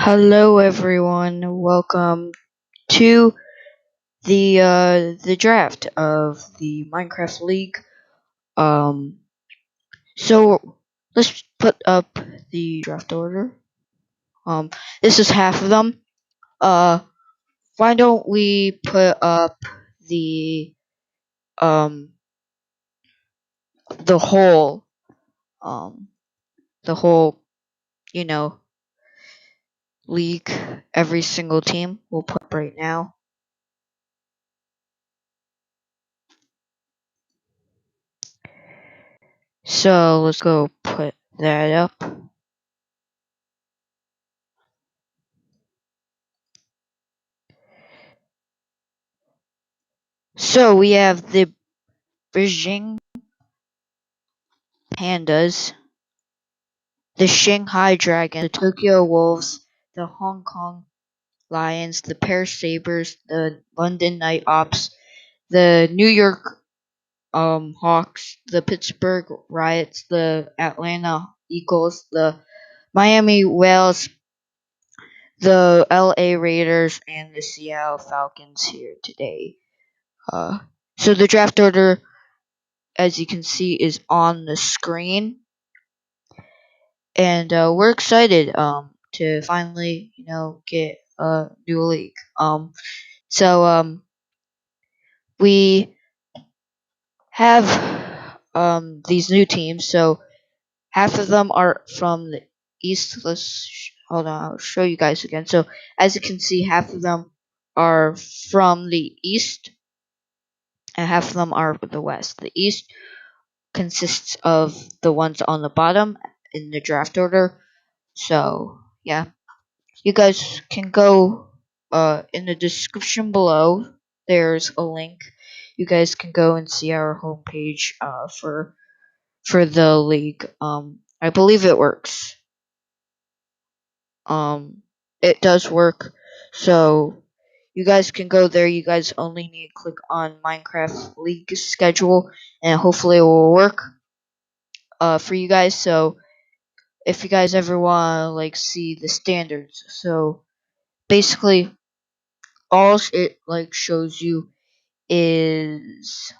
Hello everyone, welcome to the draft of the Minecraft League. Um so let's put up the draft order. This is half of them. Uh why don't we put up the um the whole um the whole, you know, league, every single team we'll put up right now. So let's go put that up. So we have the Beijing Pandas, the Shanghai Dragons, the Tokyo Wolves, the Hong Kong Lions, the Paris Sabres, the London Night Ops, the New York Hawks, the Pittsburgh Riots, the Atlanta Eagles, the Miami Whales, the LA Raiders, and the Seattle Falcons here today. Uh, so the draft order, as you can see, is on the screen. And we're excited to finally get a new league. So we have these new teams. So half of them are from the east. Hold on, I'll show you guys again. So as you can see, half of them are from the east and half of them are the west. The east consists of the ones on the bottom in the draft order. So yeah, you guys can go in the description below. There's a link. You guys can go and see our homepage for the league. I believe it works. It does work. So you guys can go there. You guys only need to click on Minecraft League schedule, and hopefully it will work for you guys. So if you guys ever want to see the standards, so basically all it shows you is,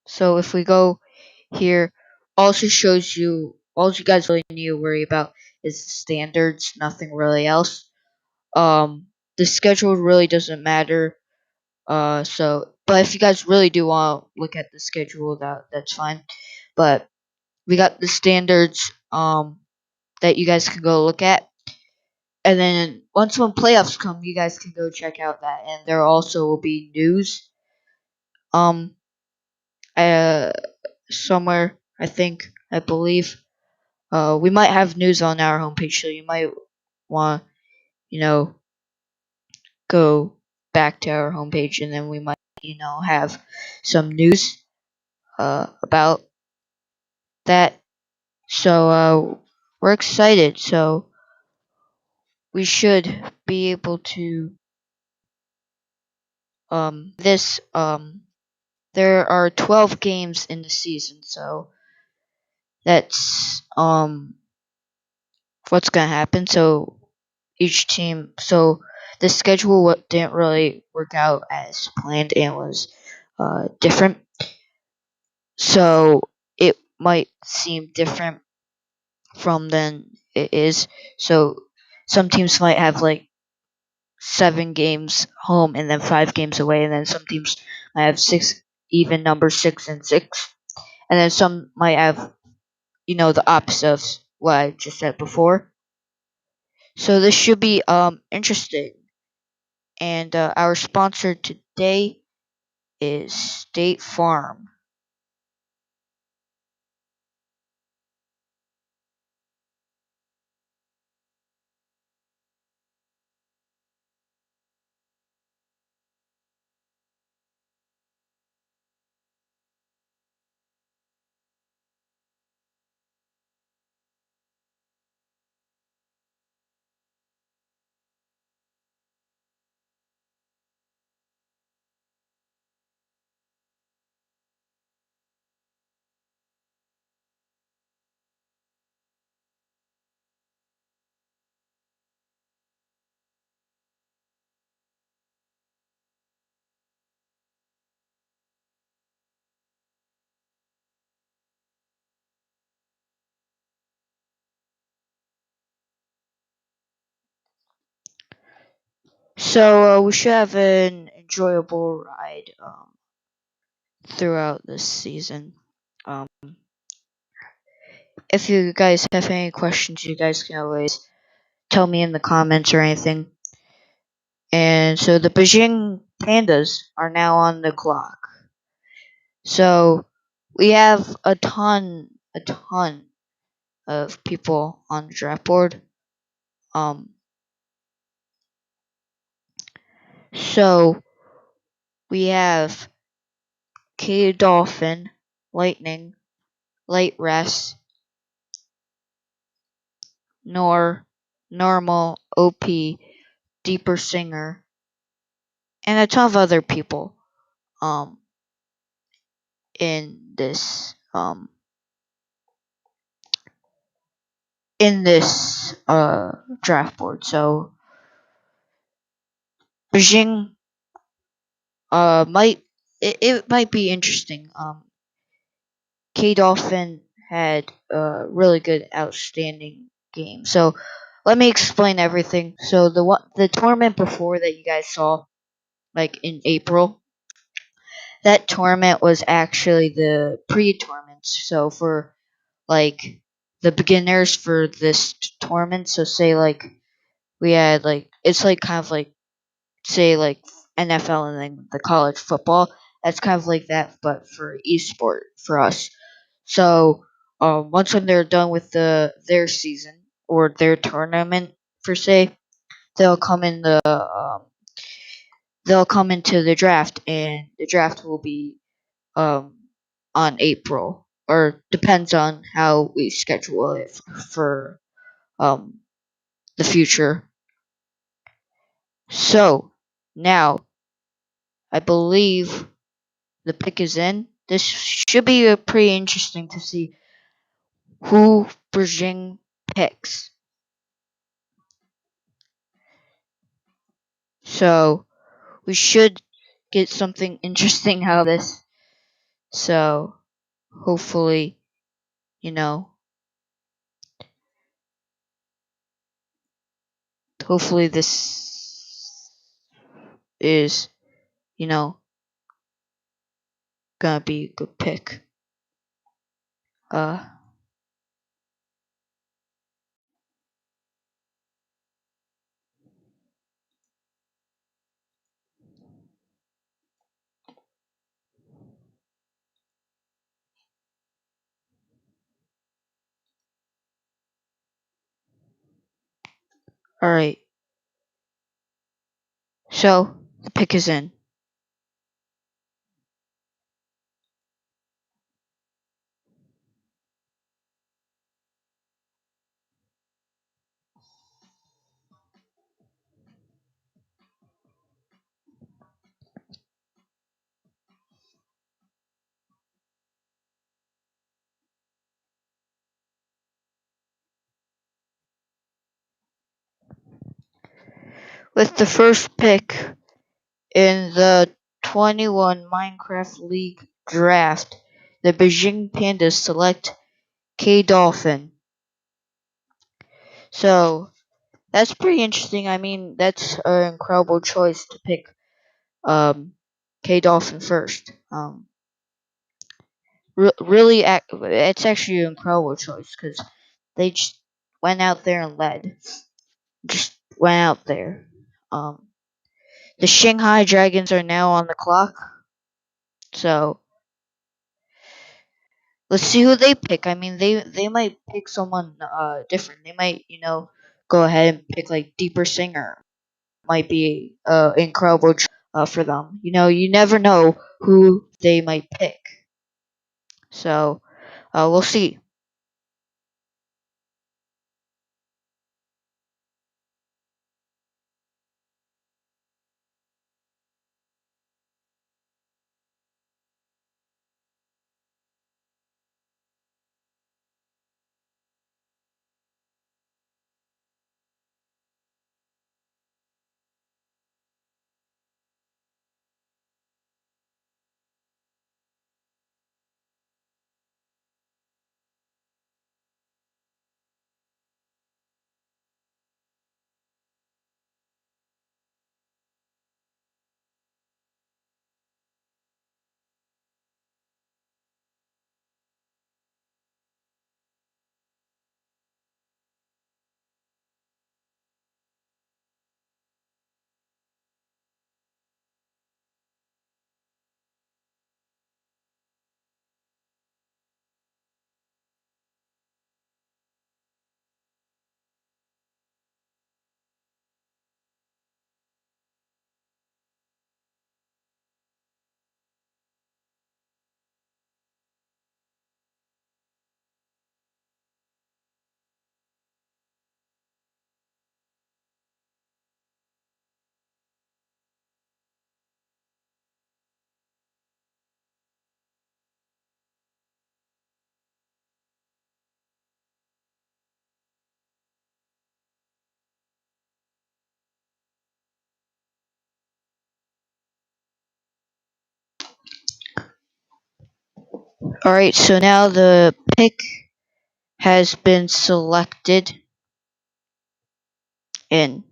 so if we go here, all she shows you, all you guys really need to worry about is the standards, nothing really else. The schedule really doesn't matter. But if you guys really do want to look at the schedule, that's fine. But we got the standards that you guys can go look at. And then once when playoffs come, you guys can go check out that, and there also will be news um uh somewhere, I believe. We might have news on our homepage, so you might want to, go back to our homepage, and then we might, have some news about that. So we're excited. So we should be able to this there are 12 games in the season, so that's what's gonna happen. So each team, so the schedule didn't really work out as planned and was different. So it might seem different from than it is. So some teams might have 7 games home and then 5 games away, and then some teams might have six, even number 6 and 6, and then some might have the opposite of what I just said before. So this should be interesting. And our sponsor today is State Farm. So we should have an enjoyable ride throughout this season. Um, if you guys have any questions, you guys can always tell me in the comments or anything. And so the Beijing Pandas are now on the clock. So we have a ton of people on the draft board. Um, so we have K Dolphin, Lightning, Light Rest, Normal, OP, Deeper Singer, and a ton of other people um in this draft board. So Beijing might it might be interesting. K Dolphin had a really good outstanding game. So let me explain everything. So the tournament before that you guys saw, like in April, that tournament was actually the pre-tournament. So for like the beginners for this tournament, so say like we had like it's like kind of like say like NFL and then the college football. That's kind of like that, but for esport for us. So once when they're done with their season or their tournament per se, they'll come in they'll come into the draft, and the draft will be um on April, or depends on how we schedule it for um the future. So now I believe the pick is in. This should be pretty interesting to see who Beijing picks. So we should get something interesting out of this. So hopefully, you know, hopefully this is, you know, gonna be a good pick. Uh, all right. So the pick is in. With the first pick in the 21 Minecraft League draft, the Beijing Pandas select K Dolphin. So that's pretty interesting. I mean, that's an incredible choice to pick K Dolphin first. Really, it's actually an incredible choice because they just went out there and led. Just went out there. Um, the Shanghai Dragons are now on the clock, so let's see who they pick. I mean, they might pick someone different. They might go ahead and pick like Deeper Singer. Might be incredible for them. You never know who they might pick. So we'll see. Alright, so now the pick has been selected in.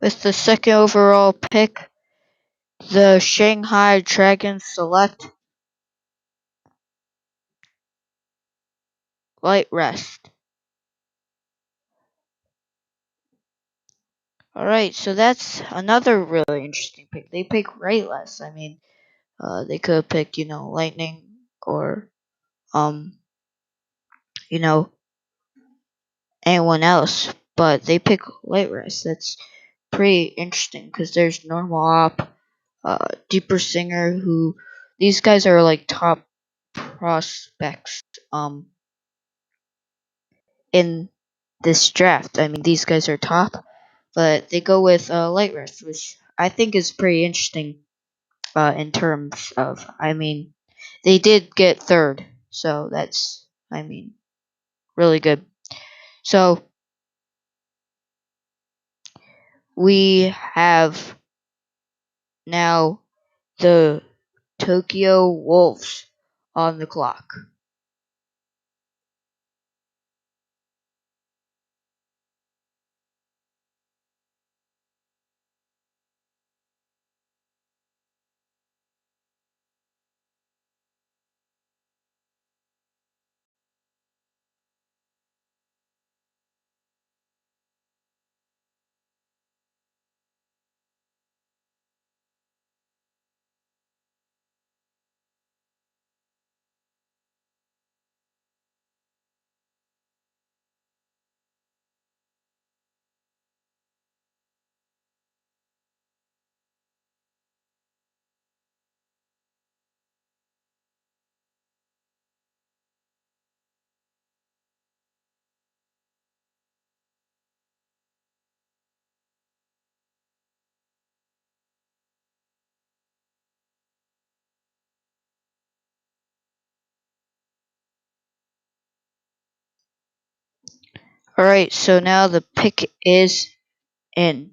With the second overall pick, the Shanghai Dragons select Light Rest. Alright, so that's another really interesting pick. They pick Rayless. I mean, they could have picked, Lightning or, um, you know, anyone else, but they pick Light Rest. That's pretty interesting because there's Normal Op, Deeper Singer, who these guys are like top prospects in this draft. I mean, these guys are top, but they go with Light Rest, which I think is pretty interesting in terms of, I mean, they did get third, so that's, I mean, really good. So we have now the Tokyo Wolves on the clock. Alright, so now the pick is in.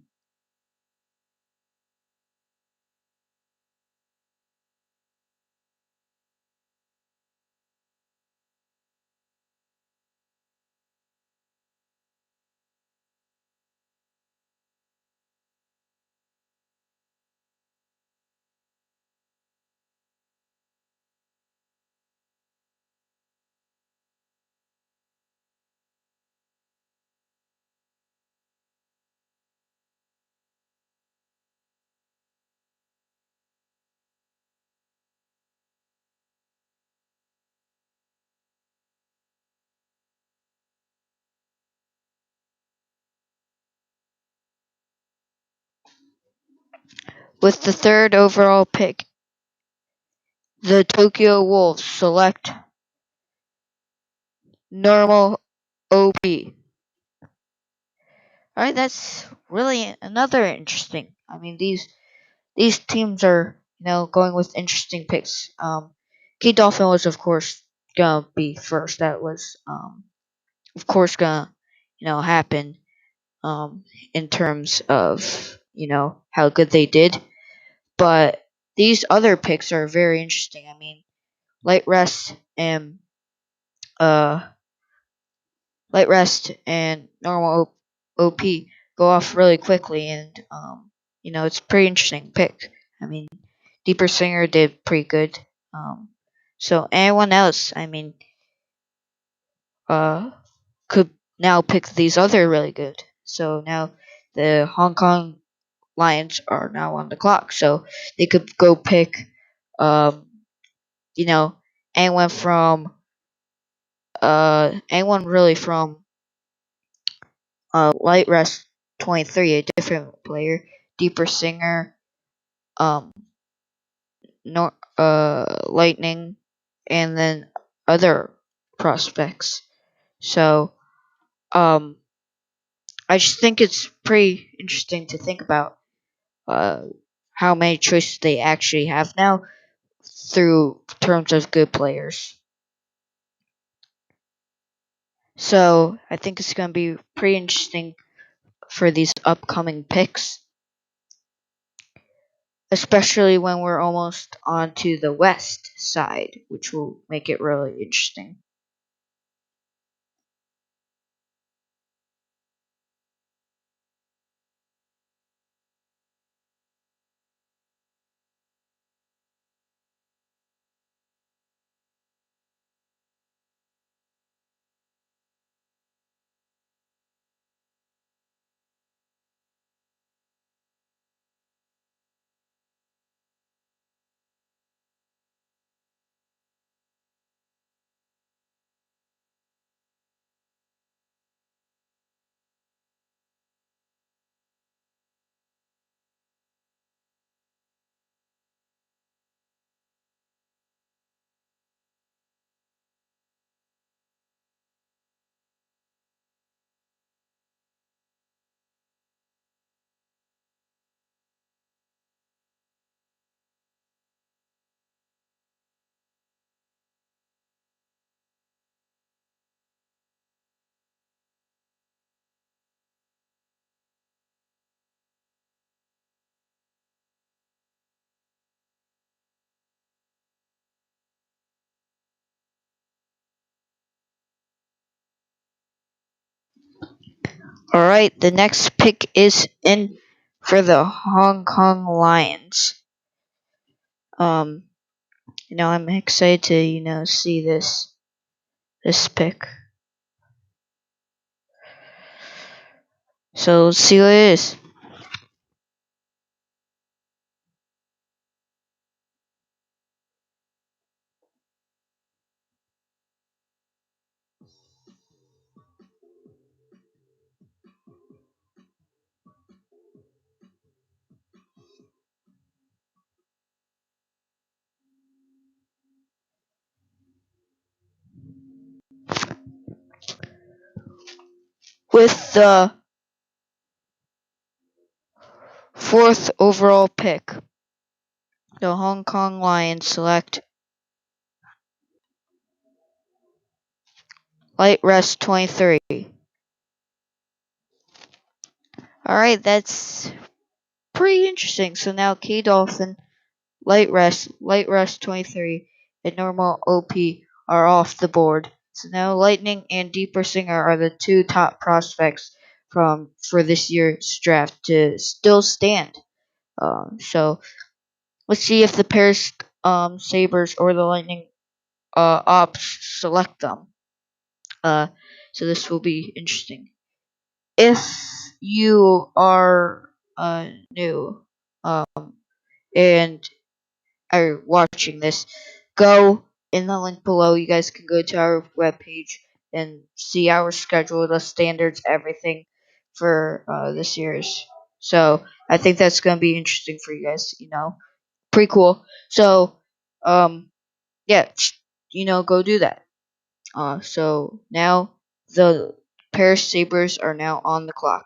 With the third overall pick, the Tokyo Wolves select Normal OP. Alright, that's really another interesting. I mean, these teams are, going with interesting picks. K Dolphin was, of course, gonna be first. That was, of course, gonna, happen. In terms of, how good they did. But these other picks are very interesting. I mean, Light Rest and uh, Light Rest and Normal OP go off really quickly, and it's a pretty interesting pick. I mean, Deeper Singer did pretty good. So anyone else, I mean, uh, could now pick these other really good. So now the Hong Kong Lions are now on the clock, so they could go pick, um, you know, anyone from, anyone really from, Light Rest 23, a different player, Deeper Singer, um, Lightning, and then other prospects. So um, I just think it's pretty interesting to think about uh, how many choices they actually have now through terms of good players. So I think it's going to be pretty interesting for these upcoming picks, especially when we're almost on to the west side, which will make it really interesting. All right, the next pick is in for the Hong Kong Lions. Um, I'm excited to see this pick. So let's see what it is. With the fourth overall pick, the Hong Kong Lions select Light Rest 23. All right, that's pretty interesting. So now K Dolphin, Light Rest 23, and Normal OP are off the board. So now Lightning and Deeper Singer are the two top prospects for this year's draft to still stand. So let's see if the Paris Sabers or the Lightning ops select them. Uh, so this will be interesting. If you are new and are watching this, go in the link below. You guys can go to our webpage and see our schedule, the standards, everything for this year's. So I think that's gonna be interesting for you guys. Pretty cool. So yeah, go do that. So now the Paris Sabers are now on the clock.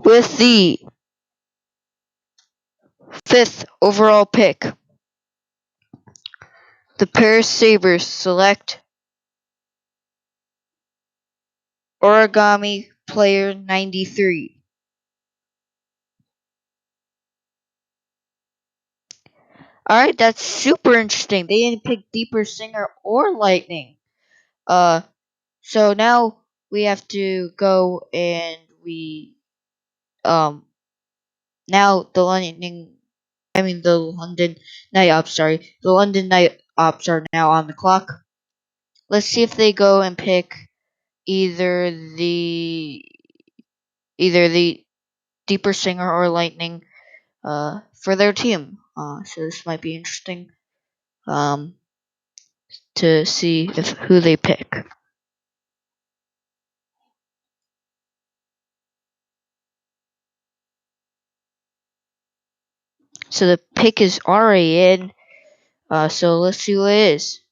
With the fifth overall pick, the Paris Sabres select Origami Player 93. Alright, that's super interesting. They didn't pick Deeper Singer or Lightning. So now we have to go and we now the London Night Ops, sorry. The London Night Ops are now on the clock. Let's see if they go and pick either the either the Deeper Singer or Lightning for their team. So this might be interesting um to see if who they pick. So the pick is already in. So let's see who it is.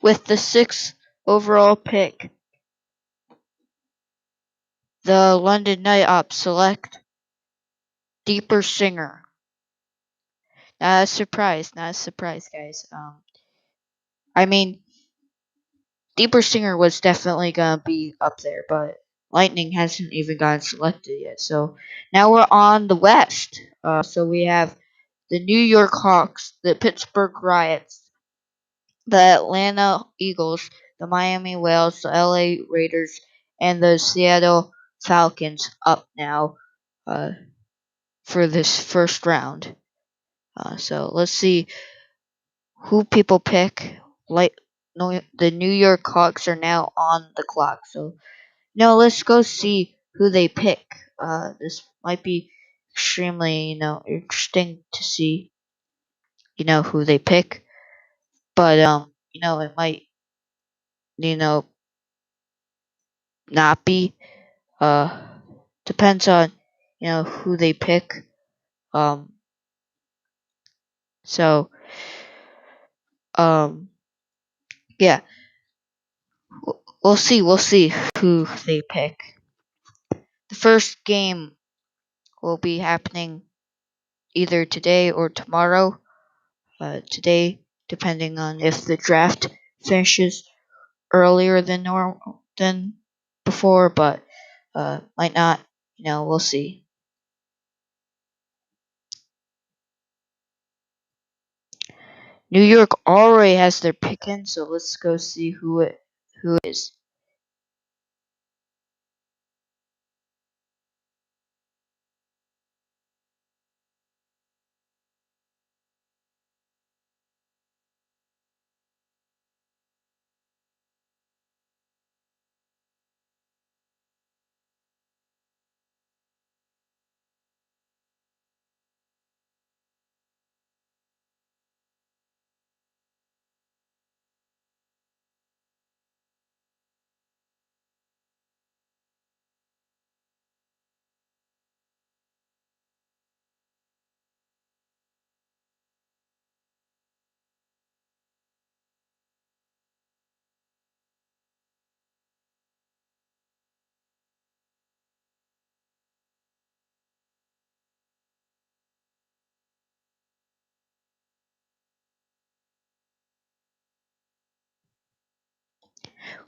With the sixth overall pick, the London Night Ops select Deeper Singer. Not a surprise, guys. I mean, Deeper Singer was definitely gonna be up there, but Lightning hasn't even gotten selected yet. So now we're on the West. So we have the New York Hawks, the Pittsburgh Riots, the Atlanta Eagles, the Miami Whales, the LA Raiders, and the Seattle Falcons up now uh, for this first round. So let's see who people pick. Like no, the New York Hawks are now on the clock. So now let's go see who they pick. This might be extremely interesting to see who they pick, but it might you know not be. Uh, Depends on who they pick. Um, so yeah, we'll see. We'll see who they pick. The first game will be happening either today or tomorrow. Today, depending on if the draft finishes earlier than normal than before, but might not. We'll see. New York already has their pick in, so let's go see who it is.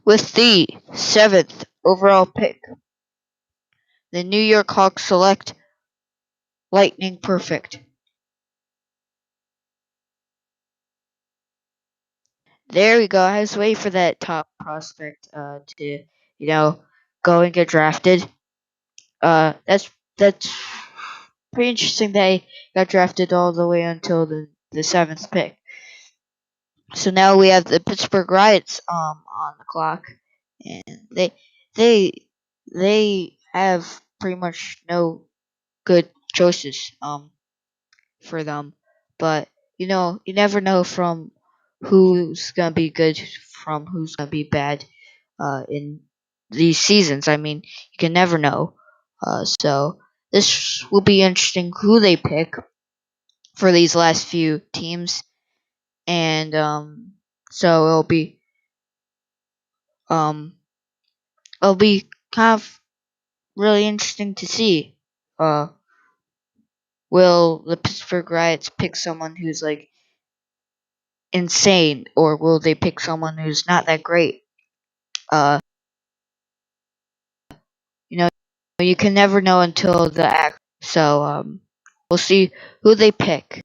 With the seventh overall pick, the New York Hawks select Lightning Perfect. There we go. I was waiting for that top prospect to go and get drafted. That's pretty interesting that he got drafted all the way until the seventh pick. So now we have the Pittsburgh Riots on the clock, and they they have pretty much no good choices for them. But you never know from who's gonna be good from who's gonna be bad in these seasons. I mean, you can never know. So this will be interesting who they pick for these last few teams, and so um it'll be kind of really interesting to see. Uh, will the Pittsburgh Riots pick someone who's like insane, or will they pick someone who's not that great? Uh, you know, you can never know until the act. So we'll see who they pick.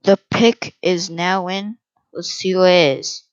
The pick is now in. Let's see who it is.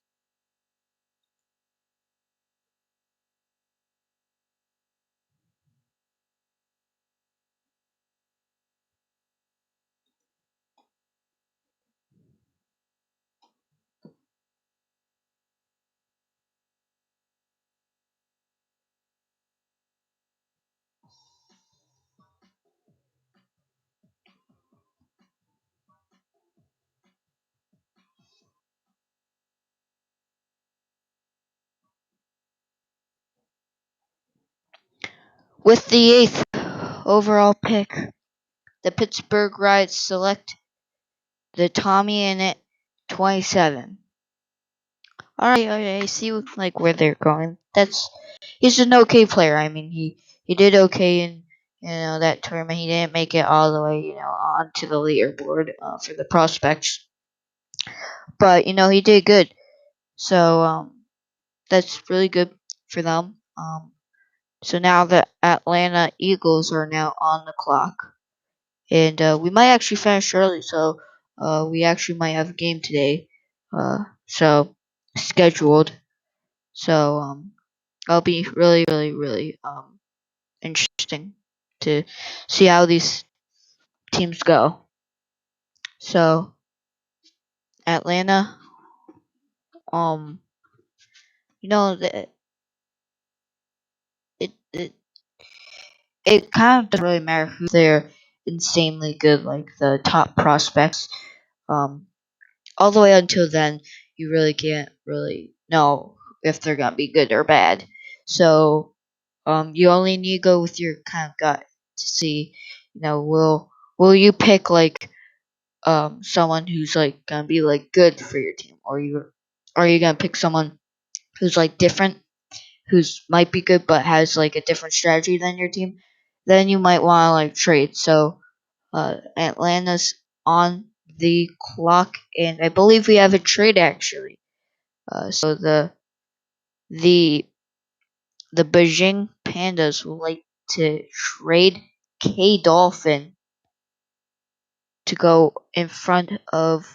With the eighth overall pick, the Pittsburgh Riots select the Tommy in it 27. Alright, I see like where they're going. He's an okay player. I mean, he did okay in that tournament. He didn't make it all the way onto the leaderboard for the prospects, but he did good. So that's really good for them. So now the Atlanta Eagles are now on the clock, and we might actually finish early. So we actually might have a game today. So scheduled. So that'll be really, really, really interesting to see how these teams go. So Atlanta, um, the, it it kind of doesn't really matter who they're insanely good, like the top prospects. Um, all the way until then, you really can't really know if they're gonna be good or bad. So you only need to go with your kind of gut to see, will you pick like someone who's like gonna be like good for your team, or are you gonna pick someone who's like different, who's might be good but has like a different strategy than your team? Then you might want to like trade. So Atlanta's on the clock, and I believe we have a trade actually. So the the Beijing Pandas would like to trade K Dolphin to go in front of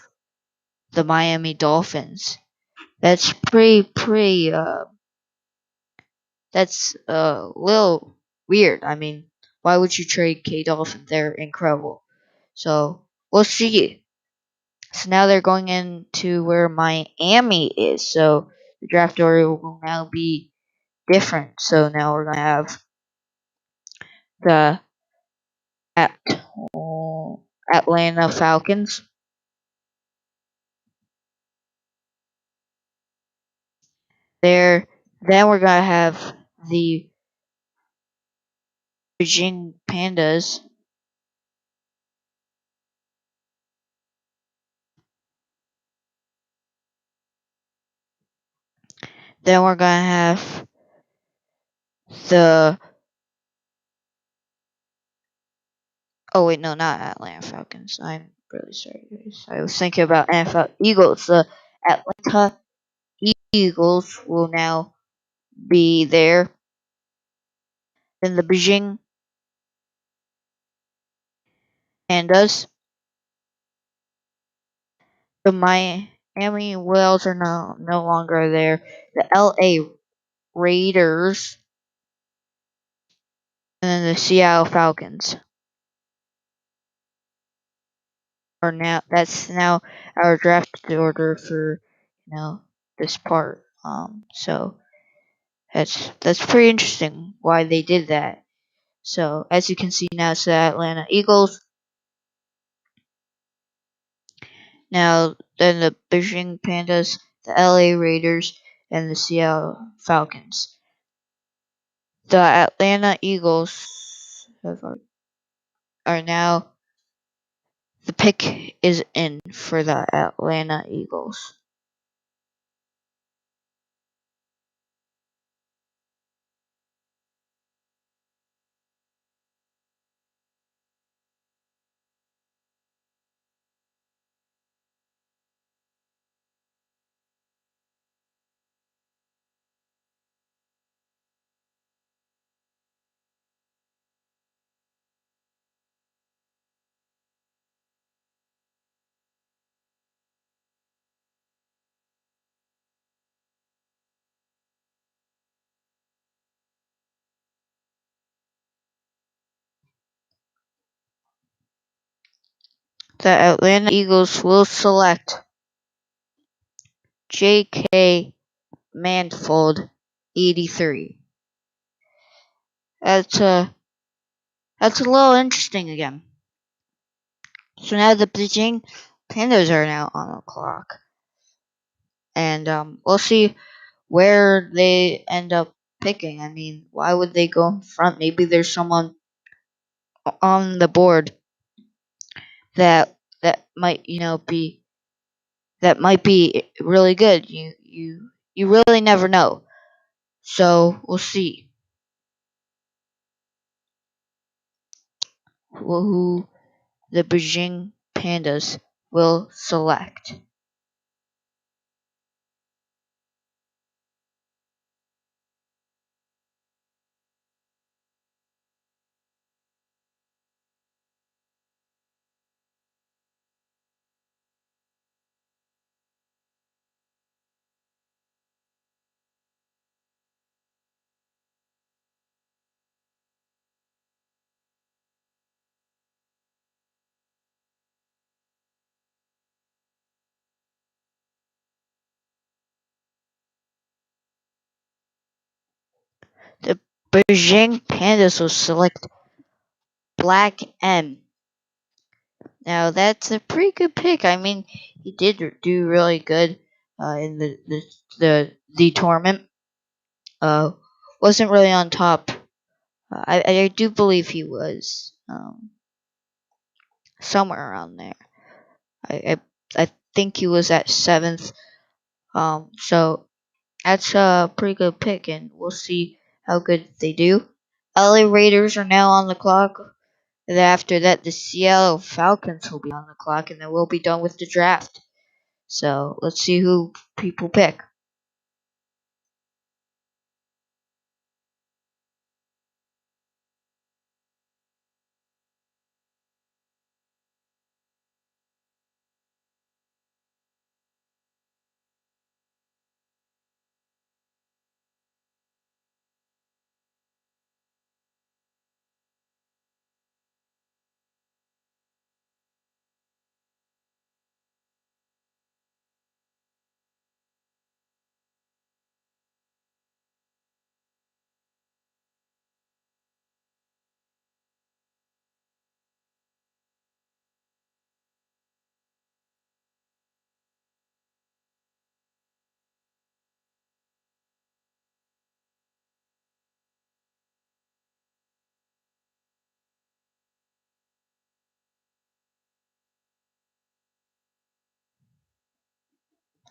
the Miami Dolphins. That's pretty that's a little weird. I mean, why would you trade K Dolphin? They're incredible. So we'll see. So now they're going into where Miami is. So the draft order will now be different. So now we're gonna have the at, Atlanta Falcons. There, then we're gonna have the Beijing Pandas. Then we're gonna have the oh wait, no, not Atlanta Falcons. I'm really sorry, guys. I was thinking about NFL Eagles. The Atlanta Eagles will now be there. Then the Beijing Pandas. The Miami Whales are no longer there. The LA Raiders and then the Seattle Falcons are now. That's now our draft order for this part. So that's pretty interesting why they did that. So as you can see now, it's the Atlanta Eagles. Now then the Beijing Pandas, the LA Raiders, and the Seattle Falcons. The Atlanta Eagles are now the pick is in for the Atlanta Eagles. The Atlanta Eagles will select J.K. Manfold, 83. That's a little interesting again. So now the Beijing Pandas are now on the clock, and we'll see where they end up picking. I mean, why would they go in front? Maybe there's someone on the board that might be really good. You really never know. So we'll see who the Beijing Pandas will select. The Beijing Pandas will select Black M. Now that's a pretty good pick. I mean, he did do really good in the tournament. Wasn't really on top. I do believe he was somewhere around there. I think he was at seventh. So that's a pretty good pick, and we'll see how good they do. LA Raiders are now on the clock. And after that, the Seattle Falcons will be on the clock, and then we'll be done with the draft. So let's see who people pick.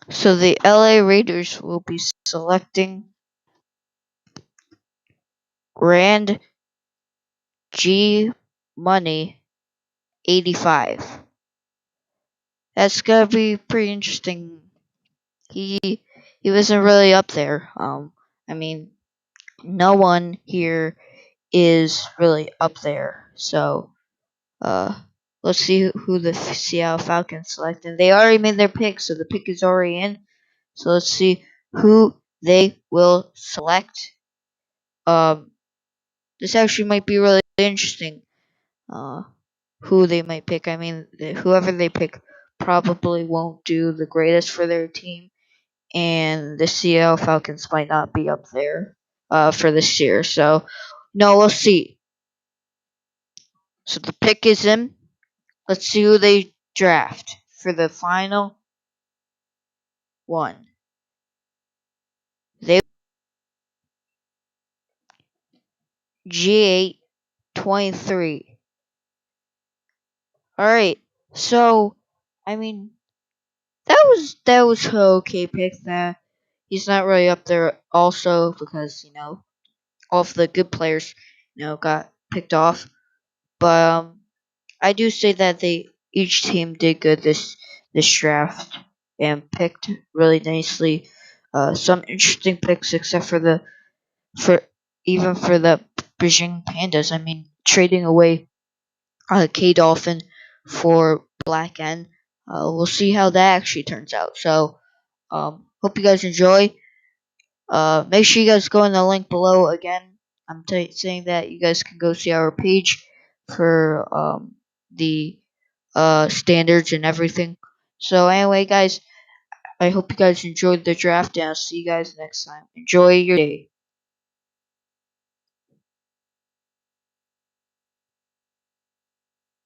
So the LA Raiders will be selecting Grand G Money 85. That's gonna be pretty interesting. He he wasn't really up there. I mean, no one here is really up there. So uh, let's see who the Seattle Falcons select. And they already made their pick, so the pick is already in. So let's see who they will select. Um, this actually might be really interesting. Uh, who they might pick. I mean, whoever they pick probably won't do the greatest for their team, and the Seattle Falcons might not be up there for this year. So, no, we'll see. So the pick is in. Let's see who they draft for the final one. They G8 23. All right. So, I mean, that was an okay pick. That he's not really up there also because all of the good players got picked off. But I do say that they each team did good this draft and picked really nicely. Some interesting picks, except for even for the Beijing Pandas. I mean, trading away K Dolphin for Black N. We'll see how that actually turns out. So, hope you guys enjoy. Make sure you guys go in the link below again. I'm saying that you guys can go see our page for the standards and everything. So anyway, guys, I hope you guys enjoyed the draft, and I'll see you guys next time. Enjoy your day.